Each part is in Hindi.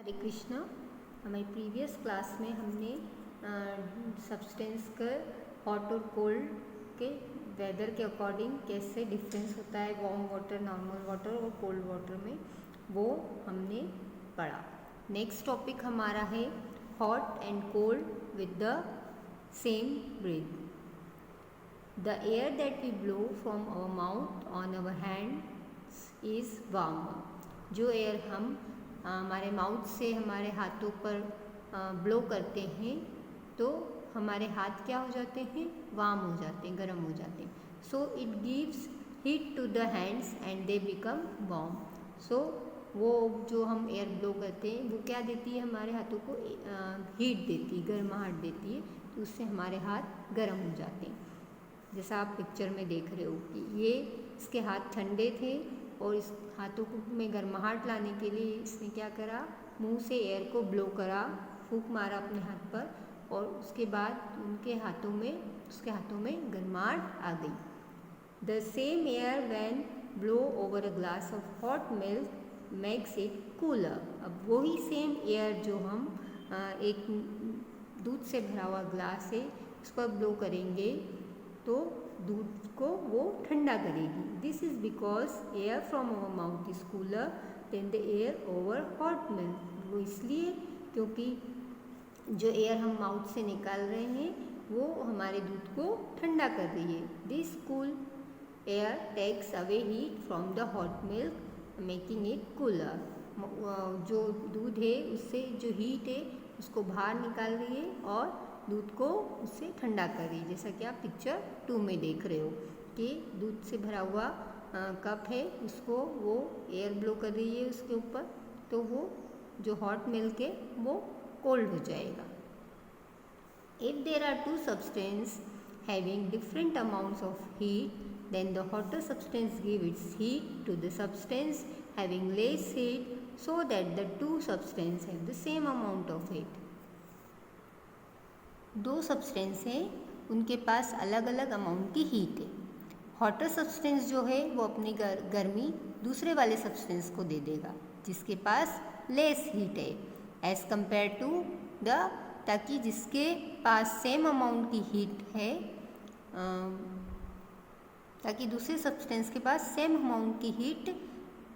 हरे कृष्णा। हमारी प्रीवियस क्लास में हमने सब्सटेंस का हॉट और कोल्ड के वेदर के अकॉर्डिंग कैसे डिफरेंस होता है वार्म वाटर, नॉर्मल वाटर और कोल्ड वाटर में, वो हमने पढ़ा। नेक्स्ट टॉपिक हमारा है hot and cold with the same breath. The air that we blow from our mouth on our hands is warmer. जो एयर हम हमारे माउथ से हमारे हाथों पर ब्लो करते हैं तो हमारे हाथ क्या हो जाते हैं, वार्म हो जाते हैं, गर्म हो जाते हैं। So it gives heat to the hands and they become warm. So वो जो हम एयर ब्लो करते हैं वो क्या देती है, हमारे हाथों को हीट देती है, गर्माहट देती है, तो उससे हमारे हाथ गर्म हो जाते हैं। जैसा आप पिक्चर में देख रहे हो कि ये इसके हाथ ठंडे थे और इस हाथों को में गर्माहट लाने के लिए इसने क्या करा, मुंह से एयर को ब्लो करा, फूंक मारा अपने हाथ पर, और उसके बाद उसके हाथों में गर्माहट आ गई। The same air when blow over a glass of hot milk makes it cooler. अब वही सेम एयर जो हम एक दूध से भरा हुआ ग्लास है उस पर ब्लो करेंगे तो दूध को वो ठंडा करेगी। This is because air from our mouth is cooler than the air over hot milk. वो इसलिए क्योंकि जो एयर हम माउथ से निकाल रहे हैं वो हमारे दूध को ठंडा कर रही है। This cool air takes away heat from the hot milk making it cooler. जो दूध है उससे जो हीट है उसको बाहर निकाल रही है और दूध को उससे ठंडा कर रही है। जैसा कि आप पिक्चर 2 में देख रहे हो कि दूध से भरा हुआ कप है, उसको वो एयर ब्लो कर रही है उसके ऊपर, तो वो जो हॉट मिल्क है वो कोल्ड हो जाएगा। If there are two substances having different amounts of heat then the hotter substance give its heat to the substance having less heat so that the two substances have the same amount of heat. दो सब्सटेंस हैं, उनके पास अलग अलग अमाउंट की हीट है। हॉटर सब्सटेंस जो है वो अपनी गर्मी दूसरे वाले सब्सटेंस को दे देगा जिसके पास लेस हीट है एज़ कम्पेयर टू द, ताकि जिसके पास सेम अमाउंट की हीट है ताकि दूसरे सब्सटेंस के पास सेम अमाउंट की हीट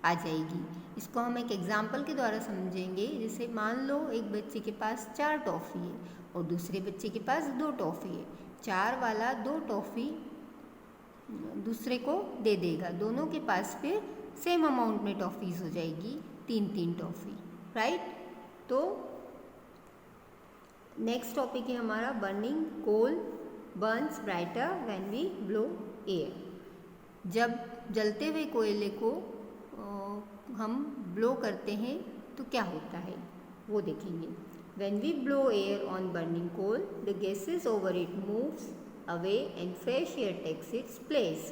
आ जाएगी। इसको हम एक एग्जाम्पल के द्वारा समझेंगे। जैसे मान लो एक बच्चे के पास 4 टॉफ़ी है और दूसरे बच्चे के पास 2 टॉफ़ी है। 4 वाला 2 टॉफ़ी दूसरे को दे देगा, दोनों के पास फिर सेम अमाउंट में टॉफ़ीज़ हो जाएगी, 3-3 टॉफ़ी, राइट। तो नेक्स्ट टॉपिक है हमारा burning coal burns brighter when we blow air. जब जलते हुए कोयले को हम ब्लो करते हैं तो क्या होता है वो देखेंगे। When we blow air on burning coal, the gases over it moves away and fresh air takes its place.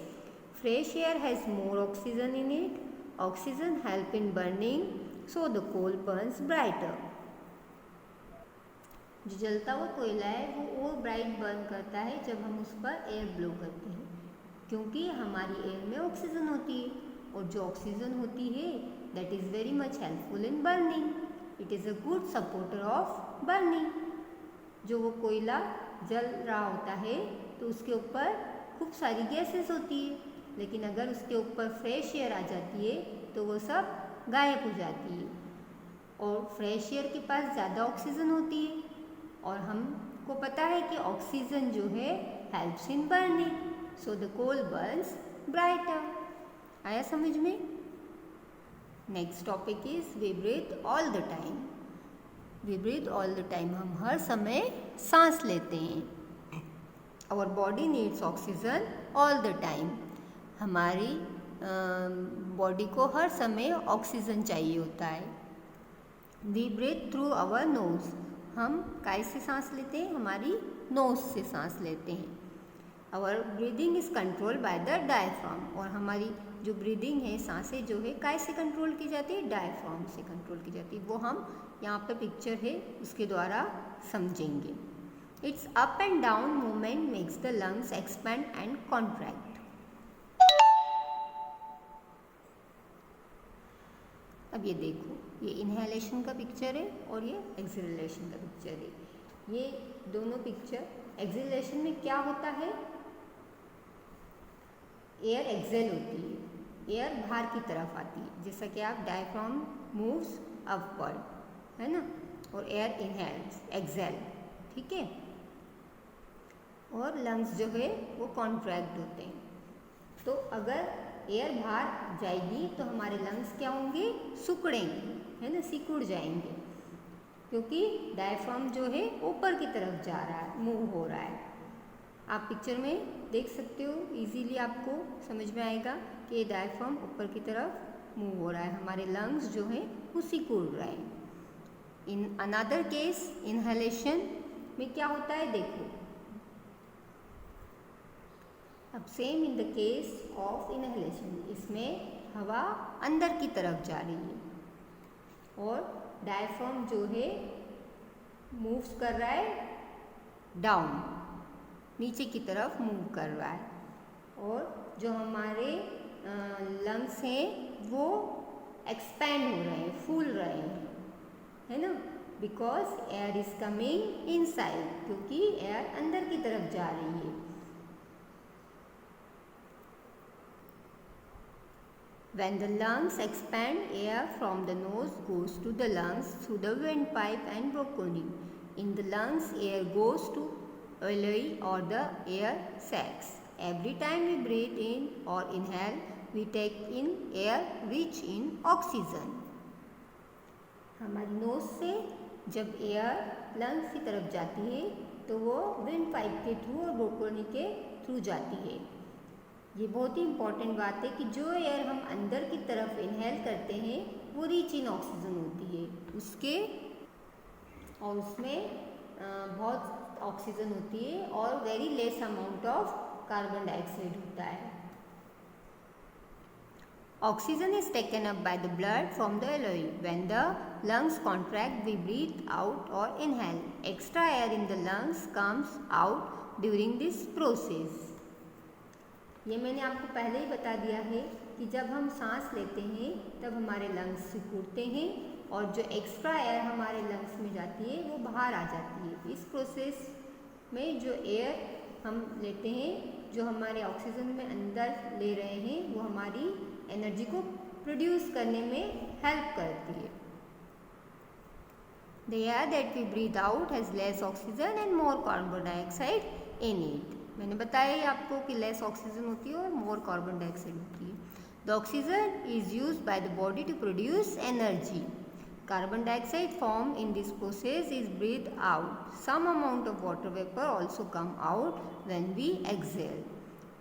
Fresh air has more oxygen in it. Oxygen help in burning, so the coal burns brighter. जो जलता हुआ कोयला है वो और ब्राइट बर्न करता है जब हम उस पर एयर ब्लो करते हैं, क्योंकि हमारी एयर में ऑक्सीजन होती है और जो ऑक्सीजन होती है that is very much helpful in burning. It is a good supporter of burning. जो वो कोयला जल रहा होता है तो उसके ऊपर खूब सारी गैसेस होती है, लेकिन अगर उसके ऊपर फ्रेश एयर आ जाती है तो वो सब गायब हो जाती है और फ्रेश एयर के पास ज़्यादा ऑक्सीजन होती है और हमको पता है कि ऑक्सीजन जो है helps in burning, so the coal burns brighter. आया समझ में? Next topic is we breathe all the time. We breathe all the time, हम हर समय सांस लेते हैं। Our body needs oxygen all the time. हमारी बॉडी को हर समय ऑक्सीजन चाहिए होता है। We breathe through our nose. हम काय से सांस लेते हैं? हमारी नोज से सांस लेते हैं। Our breathing is control by the diaphragm. और हमारी जो ब्रीदिंग है, सांसें जो है काय से कंट्रोल की जाती है? डायफ्राम से कंट्रोल की जाती है। वो हम यहाँ पे पिक्चर है उसके द्वारा समझेंगे। It's up and down movement makes the lungs expand and contract. अब ये देखो, ये इनहेलेशन का पिक्चर है और ये एक्सहेलेशन का पिक्चर है। ये दोनों पिक्चर, एक्सहेलेशन में क्या होता है, एयर एक्सेल होती है, एयर बाहर की तरफ आती है, जैसा कि आप डायफ्राम मूव्स अपवर्ड, है ना, और एयर इनहेल्स एक्सेल, ठीक है। और लंग्स जो है वो कॉन्ट्रैक्ट होते हैं। तो अगर एयर बाहर जाएगी तो हमारे लंग्स क्या होंगे, सिकुड़ेंगे, है ना, सिकुड़ जाएंगे, क्योंकि डायफ्राम जो है ऊपर की तरफ जा रहा है, मूव हो रहा है। आप पिक्चर में देख सकते हो, इजीली आपको समझ में आएगा कि ये डायफ्राम ऊपर की तरफ मूव हो रहा है, हमारे लंग्स जो है वो सिकुड़ रहे हैं। इन अनदर केस इनहेलेशन में क्या होता है, देखो, अब same in the case of inhalation, इसमें हवा अंदर की तरफ जा रही है और डायफ्राम जो है मूव्स कर रहा है डाउन, नीचे की तरफ मूव कर रहा है, और जो हमारे लंग्स हैं वो एक्सपैंड हो रहे हैं, फूल रहे हैं, है ना, because air is coming inside, क्योंकि एयर अंदर की तरफ जा रही है। When the lungs expand, air from the nose goes to the lungs through the windpipe and bronchi. In the lungs, air goes to alveoli or the air sacs. Every time we breathe in or inhale, we take in air rich in oxygen. हमारी नोज से जब एयर लंग्स की तरफ जाती है तो वो विंड पाइप के थ्रू और ब्रोंकी के थ्रू जाती है। ये बहुत ही इम्पॉर्टेंट बात है कि जो एयर हम अंदर की तरफ इनहेल करते हैं वो रिच इन ऑक्सीजन होती है, उसके और उसमें बहुत ऑक्सीजन होती है और very less amount of carbon dioxide होता है। Oxygen is taken up by the blood from the alveoli. When the lungs contract, we breathe out or inhale. Extra air in the lungs comes out during this process. ये मैंने आपको पहले ही बता दिया है कि जब हम सांस लेते हैं तब हमारे लंग्स सिकुड़ते हैं और जो एक्स्ट्रा एयर हमारे लंग्स में जाती है वो बाहर आ जाती है। इस प्रोसेस में जो एयर हम लेते हैं, जो हमारे ऑक्सीजन में अंदर ले रहे हैं, वो हमारी एनर्जी को प्रोड्यूस करने में हेल्प करती है। The air that we breathe out has less oxygen and more carbon dioxide in it. मैंने बताया ही आपको कि लेस ऑक्सीजन होती है और मोर कार्बन डाइऑक्साइड होती है। The oxygen is used by the body to produce energy. Carbon dioxide form in this process is breathe out. Some amount of water vapour also come out when we exhale.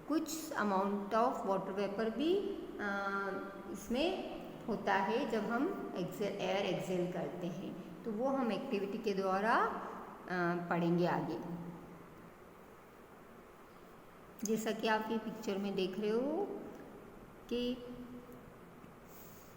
कुछ अमाउंट ऑफ वाटर वेपर भी इसमें होता है जब हम एयर एक्सेल करते हैं, तो वो हम एक्टिविटी के द्वारा पढ़ेंगे आगे। जैसा कि आप ये पिक्चर में देख रहे हो कि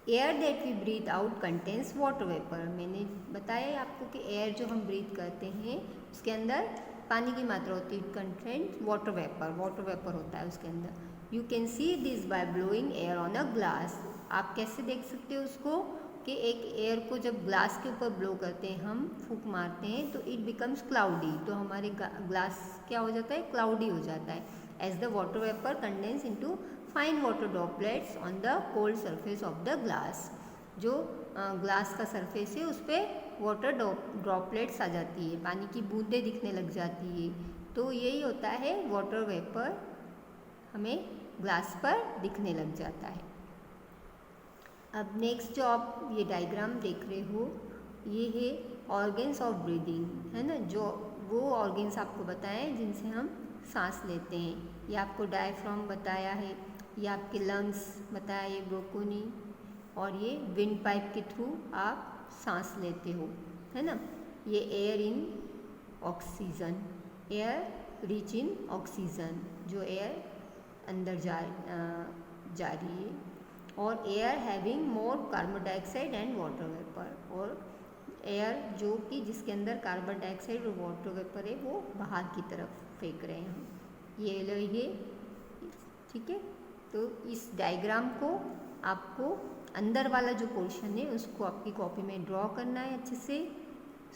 air that we breathe out contains water vapour. मैंने बताया आपको कि एयर जो हम ब्रीथ करते हैं उसके अंदर पानी की मात्रा होती है, कंटेंट वाटर वेपर होता है उसके अंदर। You can see this by blowing air on a glass. आप कैसे देख सकते हो उसको कि एक एयर को जब ग्लास के ऊपर ब्लो करते हैं, हम फूंक मारते हैं तो इट बिकम्स क्लाउडी, तो हमारे ग्लास क्या हो जाता है, क्लाउडी हो जाता है। As the water vapour condense into fine water droplets on the cold surface of the glass. जो ग्लास का सरफेस है उस पर वाटर ड्रॉपलेट्स आ जाती है, पानी की बूंदें दिखने लग जाती है, तो यही होता है वाटर वेपर हमें ग्लास पर दिखने लग जाता है। अब नेक्स्ट जो आप ये डायग्राम देख रहे हो ये है ऑर्गन्स ऑफ ब्रीदिंग, है ना, जो वो ऑर्गन्स आपको बताएं जिनसे हम सांस लेते हैं। ये आपको डायफ्राम बताया है, ये आपके लंग्स बताया, ये ब्रोंकी, और ये विंड पाइप के थ्रू आप सांस लेते हो, है ना। ये air in oxygen, air rich in oxygen, जो एयर अंदर जा रही है, और air having more carbon dioxide and water vapour, और एयर जो कि जिसके अंदर कार्बन डाइऑक्साइड और वाटर वेपर है वो बाहर की तरफ फेंक रहे हैं हम। ये लो ये, ठीक है। तो इस डायग्राम को आपको अंदर वाला जो पोर्शन है उसको आपकी कॉपी में ड्रॉ करना है, अच्छे से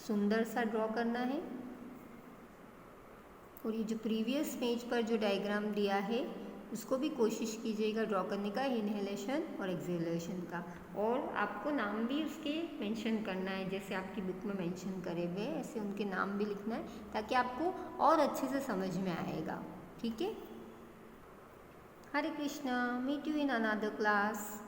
सुंदर सा ड्रॉ करना है। और ये जो प्रीवियस पेज पर जो डायग्राम दिया है उसको भी कोशिश कीजिएगा ड्रॉ करने का, इनहेलेशन और एक्सहेलेशन का। और आपको नाम भी उसके मेंशन करना है, जैसे आपकी बुक में मेंशन करे हुए ऐसे उनके नाम भी लिखना है, ताकि आपको और अच्छे से समझ में आएगा। ठीक है, Hare Krishna, meet you in another class.